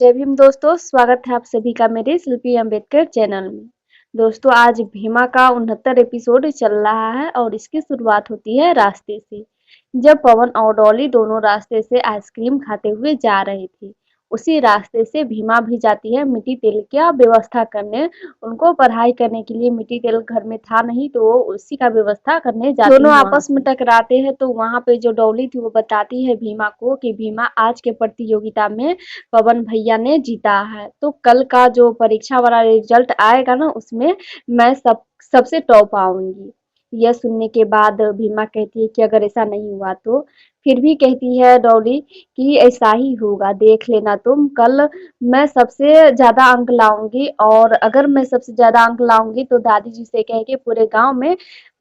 जय भीम दोस्तों, स्वागत है आप सभी का मेरे शिल्पी अम्बेडकर चैनल में। दोस्तों आज भीमा का 69 एपिसोड चल रहा है और इसकी शुरुआत होती है रास्ते से। जब पवन और डॉली दोनों रास्ते से आइसक्रीम खाते हुए जा रहे थे, उसी रास्ते से भीमा भी जाती है मिट्टी तेल का व्यवस्था करने। उनको पढ़ाई करने के लिए मिट्टी तेल घर में था नहीं, तो वो उसी का व्यवस्था करने जाती है। दोनों आपस में टकराते हैं तो वहाँ पे जो डॉली थी वो बताती है भीमा को कि भीमा आज के प्रतियोगिता में पवन भैया ने जीता है, तो कल का जो परीक्षा वाला रिजल्ट आएगा ना, उसमें मैं सबसे टॉप आऊंगी। यह सुनने के बाद भीमा कहती है कि अगर ऐसा नहीं हुआ तो फिर भी कहती है डॉली कि ऐसा ही होगा, देख लेना तुम कल। मैं सबसे ज्यादा अंक लाऊंगी और अगर मैं सबसे ज्यादा अंक लाऊंगी तो दादी जी से कह के पूरे गांव में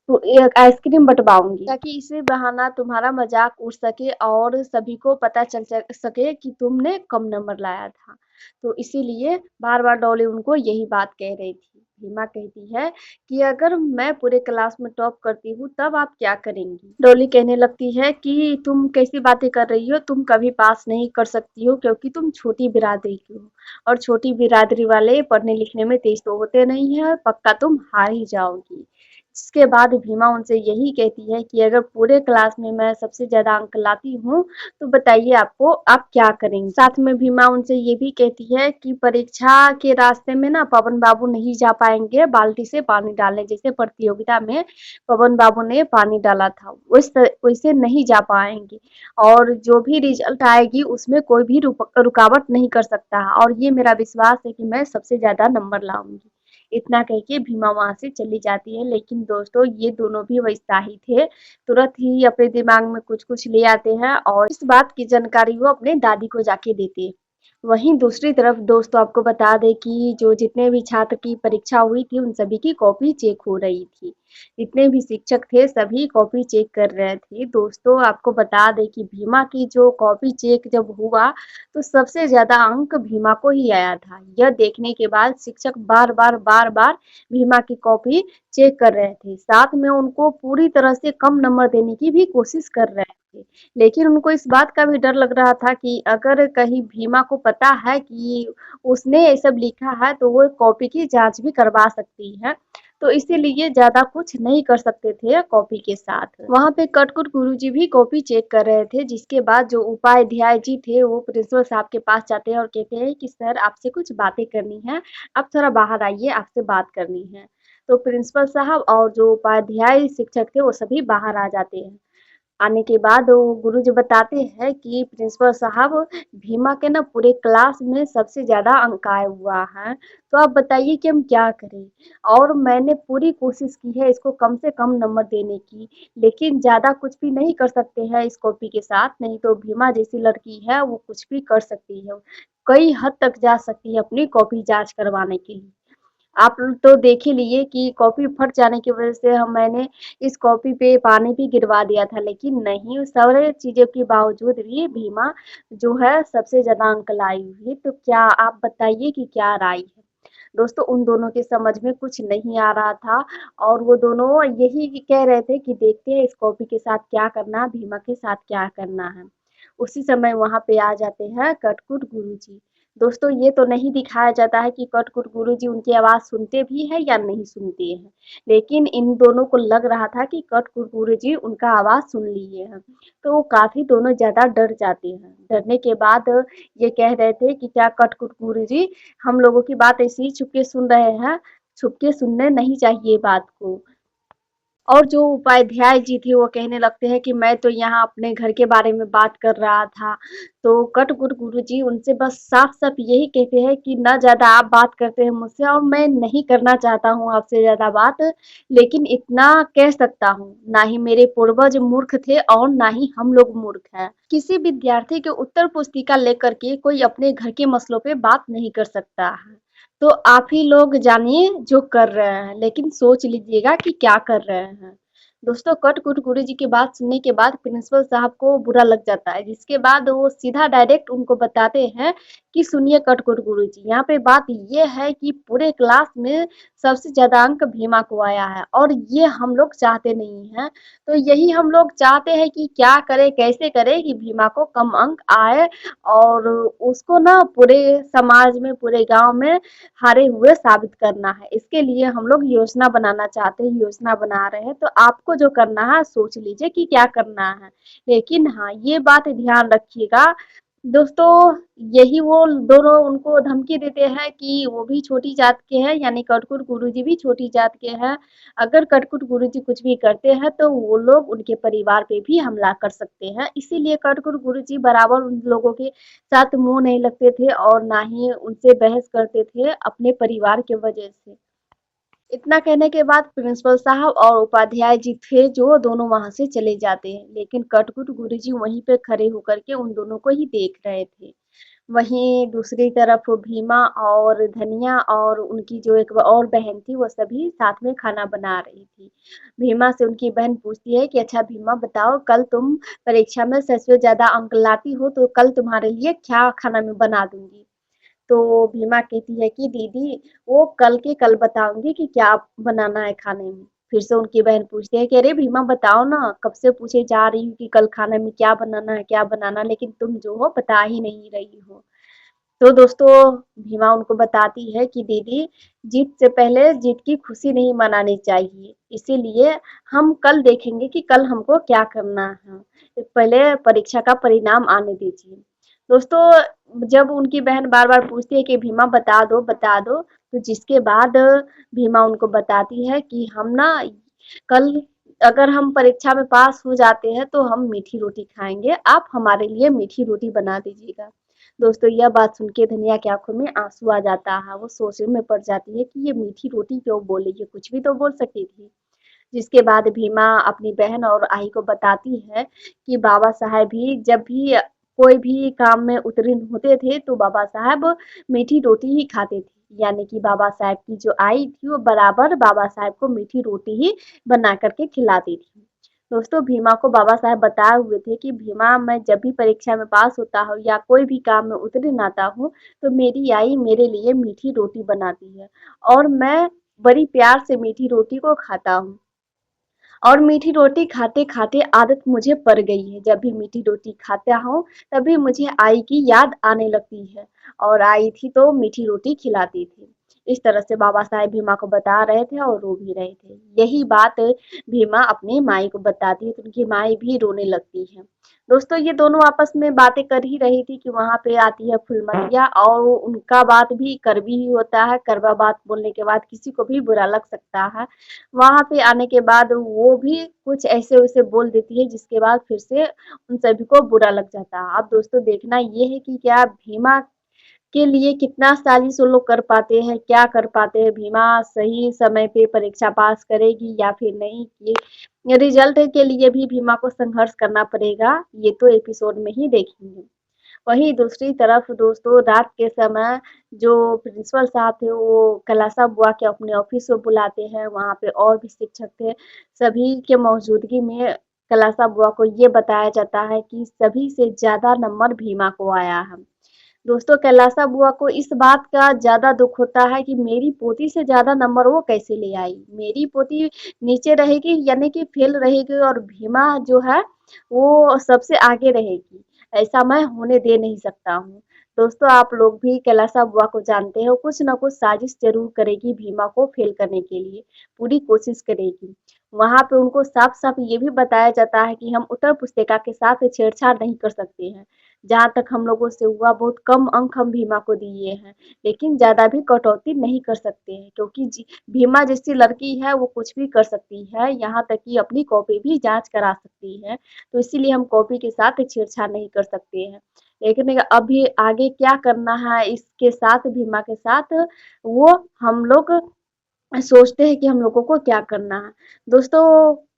तो एक आइसक्रीम बंटवाऊंगी, ताकि इसी बहाना तुम्हारा मजाक उड़ सके और सभी को पता चल सके कि तुमने कम नंबर लाया था। तो इसीलिए बार बार डॉली उनको यही बात कह रही थी। भीमा कहती है कि अगर मैं पूरे क्लास में टॉप करती हूँ तब आप क्या करेंगी। डॉली कहने लगती है कि तुम कैसी बातें कर रही हो, तुम कभी पास नहीं कर सकती हो क्योंकि तुम छोटी बिरादरी की हो और छोटी बिरादरी वाले पढ़ने लिखने में तेज तो होते नहीं है, पक्का तुम हार ही जाओगी। जिसके बाद भीमा उनसे यही कहती है कि अगर पूरे क्लास में मैं सबसे ज्यादा अंक लाती हूँ तो बताइए आपको आप क्या करेंगे। साथ में भीमा उनसे ये भी कहती है कि परीक्षा के रास्ते में ना पवन बाबू नहीं जा पाएंगे बाल्टी से पानी डालने, जैसे प्रतियोगिता में पवन बाबू ने पानी डाला था वैसे नहीं जा पाएंगे और जो भी रिजल्ट आएगी उसमें कोई भी रुकावट नहीं कर सकता और ये मेरा विश्वास है कि मैं सबसे ज्यादा नंबर लाऊंगी। इतना कह के भीमा वहां से चली जाती है। लेकिन दोस्तों ये दोनों भी वैसा ही थे, तुरंत ही अपने दिमाग में कुछ कुछ ले आते हैं और इस बात की जानकारी वो अपने दादी को जाके देते हैं। वहीं दूसरी तरफ दोस्तों आपको बता दें कि जो जितने भी छात्र की परीक्षा हुई थी उन सभी की कॉपी चेक हो रही थी। जितने भी शिक्षक थे सभी कॉपी चेक कर रहे थे। दोस्तों आपको बता दें कि भीमा की जो कॉपी चेक जब हुआ तो सबसे ज्यादा अंक भीमा को ही आया था। यह देखने के बाद शिक्षक बार बार भीमा की कॉपी चेक कर रहे थे, साथ में उनको पूरी तरह से कम नंबर देने की भी कोशिश कर रहे थे। लेकिन उनको इस बात का भी डर लग रहा था कि अगर कहीं भीमा को पता है कि उसने ये सब लिखा है तो वो कॉपी की जांच भी करवा सकती है, तो इसीलिए ज्यादा कुछ नहीं कर सकते थे कॉपी के साथ। वहां पे कटकुट गुरुजी भी कॉपी चेक कर रहे थे, जिसके बाद जो उपाध्याय जी थे वो प्रिंसिपल साहब के पास जाते हैं और कहते हैं कि सर आपसे कुछ बातें करनी है, आप थोड़ा बाहर आइए, आपसे बात करनी है। तो प्रिंसिपल साहब और जो उपाध्याय शिक्षक थे वो सभी बाहर आ जाते हैं। आने के बाद वो गुरुजी बताते हैं कि प्रिंसिपल साहब भीमा के ना पूरे क्लास में सबसे ज्यादा अंक आए हुआ है, तो आप बताइए कि हम क्या करें। और मैंने पूरी कोशिश की है इसको कम से कम नंबर देने की, लेकिन ज्यादा कुछ भी नहीं कर सकते हैं इस कॉपी के साथ, नहीं तो भीमा जैसी लड़की है वो कुछ भी कर सकती है, कई हद तक जा सकती है अपनी कॉपी जांच करवाने के लिए। आप तो देख ही लिए कि कॉपी फट जाने की वजह से हम मैंने इस कॉपी पे पानी भी गिरवा दिया था, लेकिन नहीं, सारे चीजों के बावजूद भी भीमा जो है सबसे ज्यादा अंक लाई हुई। तो क्या आप बताइए कि क्या राय है। दोस्तों उन दोनों के समझ में कुछ नहीं आ रहा था और वो दोनों यही कह रहे थे कि देखते हैं इस कॉपी के साथ क्या करना है, भीमा के साथ क्या करना है। उसी समय वहां पे आ जाते हैं कटकुट गुरुजी। दोस्तों ये तो नहीं दिखाया जाता है कि कटकुट गुरुजी उनकी आवाज सुनते भी है या नहीं सुनते हैं, लेकिन इन दोनों को लग रहा था कि कटकुट गुरुजी उनका आवाज सुन लिए हैं, तो वो काफी दोनों ज्यादा डर जाते हैं। डरने के बाद ये कह रहे थे कि क्या कटकुट गुरुजी हम लोगों की बात ऐसे ही छुपके सुन रहे हैं, छुपके सुनने नहीं चाहिए बात को। और जो उपाध्याय जी थे वो कहने लगते हैं कि मैं तो यहाँ अपने घर के बारे में बात कर रहा था। तो कटकुट गुरुजी उनसे बस साफ साफ यही कहते हैं कि ना ज्यादा आप बात करते हैं मुझसे और मैं नहीं करना चाहता हूँ आपसे ज्यादा बात, लेकिन इतना कह सकता हूँ ना ही मेरे पूर्वज मूर्ख थे और ना ही हम लोग मूर्ख हैं। किसी विद्यार्थी के उत्तर पुस्तिका लेकर के कोई अपने घर के मसलों पे बात नहीं कर सकता है। तो आप ही लोग जानिए जो कर रहे हैं, लेकिन सोच लीजिएगा कि क्या कर रहे हैं। दोस्तों कट-कुट गुरुजी की बात सुनने के बाद प्रिंसिपल साहब को बुरा लग जाता है, जिसके बाद वो सीधा डायरेक्ट उनको बताते हैं कि सुनिए कट-कुट गुरुजी, यहाँ पे बात ये है कि पूरे क्लास में सबसे ज़्यादा अंक भीमा को आया है और ये हम लोग चाहते नहीं हैं। तो यही हम लोग चाहते हैं कि क्या करें, कैसे करें कि भीमा को कम अंक आए और उसको ना पूरे समाज में, पूरे गाँव में हारे हुए साबित करना है। इसके लिए हम लोग योजना बनाना चाहते हैं, योजना बना रहे हैं। तो आपको जो करना है सोच लीजिए कि क्या करना है। लेकिन हाँ, ये बात ध्यान रखिएगा दोस्तों, यही वो दोनों उनको धमकी देते हैं कि वो भी छोटी जात के हैं, यानी कटकुट गुरुजी भी छोटी जात के हैं। अगर कटकुट गुरुजी कुछ भी करते हैं तो वो लोग उनके परिवार पे भी हमला कर सकते हैं। इसीलिए कटकुट गुरुजी बराबर उन लोगों के साथ मुँह नहीं लगते थे और ना ही उनसे बहस करते थे अपने परिवार के वजह से। इतना कहने के बाद प्रिंसिपल साहब और उपाध्याय जी थे जो दोनों वहां से चले जाते हैं, लेकिन कटकुट गुरुजी वहीं पे खड़े होकर के उन दोनों को ही देख रहे थे। वहीं दूसरी तरफ भीमा और धनिया और उनकी जो एक और बहन थी वो सभी साथ में खाना बना रही थी। भीमा से उनकी बहन पूछती है कि अच्छा भीमा बताओ, कल तुम परीक्षा में 100 से ज्यादा अंक लाती हो तो कल तुम्हारे लिए क्या खाना मैं बना दूंगी। तो भीमा कहती है कि दीदी वो कल के कल बताऊंगी कि क्या बनाना है खाने में। फिर से उनकी बहन पूछती है कि अरे भीमा बताओ ना, कब से पूछे जा रही हूँ कि कल खाने में क्या बनाना है, क्या बनाना, लेकिन तुम जो हो बता ही नहीं रही हो। तो दोस्तों भीमा उनको बताती है कि दीदी जीत से पहले जीत की खुशी नहीं मनानी चाहिए, इसीलिए हम कल देखेंगे कि कल हमको क्या करना है, पहले परीक्षा का परिणाम आने दीजिए। दोस्तों जब उनकी बहन बार बार पूछती है कि भीमा बता दो, तो जिसके बाद भीमा उनको बताती है कि हम ना कल अगर हम परीक्षा में पास हो जाते हैं तो हम मीठी रोटी खाएंगे, आप हमारे लिए मीठी रोटी बना दीजिएगा। दोस्तों यह बात सुन के धनिया की आंखों में आंसू आ जाता है, वो सोचने में पड़ जाती है कि ये मीठी रोटी क्यों बोली, ये कुछ भी तो बोल सकती थी। जिसके बाद भीमा अपनी बहन और आई को बताती है कि बाबा साहब भी जब भी कोई भी काम में उत्तीर्ण होते थे तो बाबा साहब मीठी रोटी ही खाते थे, यानी कि बाबा साहब की जो आई थी वो बराबर बाबा साहब को मीठी रोटी ही बना करके खिलाती थी। दोस्तों भीमा को बाबा साहब बताए हुए थे कि भीमा मैं जब भी परीक्षा में पास होता हूँ या कोई भी काम में उत्तीर्ण आता हूँ तो मेरी आई मेरे लिए मीठी रोटी बनाती है और मैं बड़ी प्यार से मीठी रोटी को खाता हूँ और मीठी रोटी खाते-खाते आदत मुझे पड़ गई है। जब भी मीठी रोटी खाता हूँ, तभी मुझे आई की याद आने लगती है और आई थी तो मीठी रोटी खिलाती थी। इस तरह से बाबा साहेब भीमा को बता रहे थे और रो भी रहे थे। यही बात भीमा अपनी माई को बताती है तो उनकी माई भी रोने लगती है। दोस्तों ये दोनों आपस में बातें कर ही रही थी कि वहाँ पे आती है फूलमतिया और उनका बात भी कड़वी ही होता है। कड़वा बात बोलने के बाद किसी को भी बुरा लग सकता है। वहाँ पे आने के बाद वो भी कुछ ऐसे-वैसे बोल देती है जिसके बाद फिर से उन सभी को बुरा लग जाता है। अब दोस्तों देखना ये है कि क्या भीमा के लिए कितना साजिश वो लोग कर पाते हैं, क्या कर पाते हैं, भीमा सही समय पे परीक्षा पास करेगी या फिर नहीं, ये रिजल्ट के लिए भी भीमा को संघर्ष करना पड़ेगा, ये तो एपिसोड में ही देखेंगे। वहीं दूसरी तरफ दोस्तों रात के समय जो प्रिंसिपल साहब थे वो कलासा बुआ के अपने ऑफिस में बुलाते हैं, वहाँ पे और भी शिक्षक थे, सभी के मौजूदगी में कलासा बुआ को ये बताया जाता है कि सभी से ज़्यादा नंबर भीमा को आया है। दोस्तों कैलासा बुआ को इस बात का ज़्यादा दुख होता है कि मेरी पोती से ज़्यादा नंबर वो कैसे ले आई, मेरी पोती नीचे रहेगी यानी कि फेल रहेगी और भीमा जो है वो सबसे आगे रहेगी, ऐसा मैं होने दे नहीं सकता हूँ। दोस्तों आप लोग भी कैलासा बुआ को जानते हो, कुछ ना कुछ साजिश जरूर करेगी भीमा को फेल करने के लिए, पूरी कोशिश करेगी। वहाँ पे उनको साफ साफ ये भी बताया जाता है कि हम उत्तर पुस्तिका के साथ छेड़छाड़ नहीं कर सकते हैं। जहाँ तक हम लोगों से हुआ बहुत कम अंक हम भीमा को दिए हैं, लेकिन ज़्यादा भी कटौती नहीं कर सकते हैं क्योंकि भीमा जैसी लड़की है वो कुछ भी कर सकती है, यहाँ तक कि अपनी कॉपी भी जाँच करा सकती है, तो इसीलिए हम कॉपी के साथ छेड़छाड़ नहीं कर सकते हैं। लेकिन अभी आगे क्या करना है इसके साथ भीमा के साथ वो हम लोग सोचते हैं कि हम लोगों को क्या करना है। दोस्तों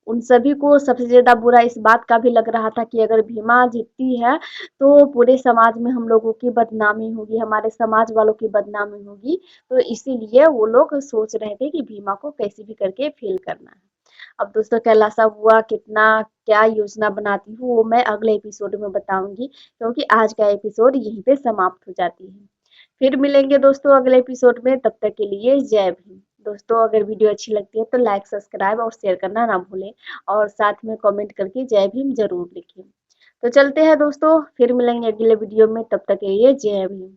उन सभी को सबसे ज़्यादा बुरा इस बात का भी लग रहा था कि अगर भीमा जीतती है तो पूरे समाज में हम लोगों की बदनामी होगी, हमारे समाज वालों की बदनामी होगी। तो इसीलिए वो लोग सोच रहे थे कि भीमा को कैसे भी करके फेल करना है। अब दोस्तों कैलासा बुआ कितना क्या योजना बनाती हूँ वो मैं अगले एपिसोड में बताऊंगी, क्योंकि आज का एपिसोड यहीं पे समाप्त हो जाती है। फिर मिलेंगे दोस्तों अगले एपिसोड में, तब तक के लिए जय भीम। दोस्तों अगर वीडियो अच्छी लगती है तो लाइक सब्सक्राइब और शेयर करना ना भूलें, और साथ में कमेंट करके जय भीम जरूर लिखें। तो चलते हैं दोस्तों, फिर मिलेंगे अगले वीडियो में, तब तक के लिए जय भीम।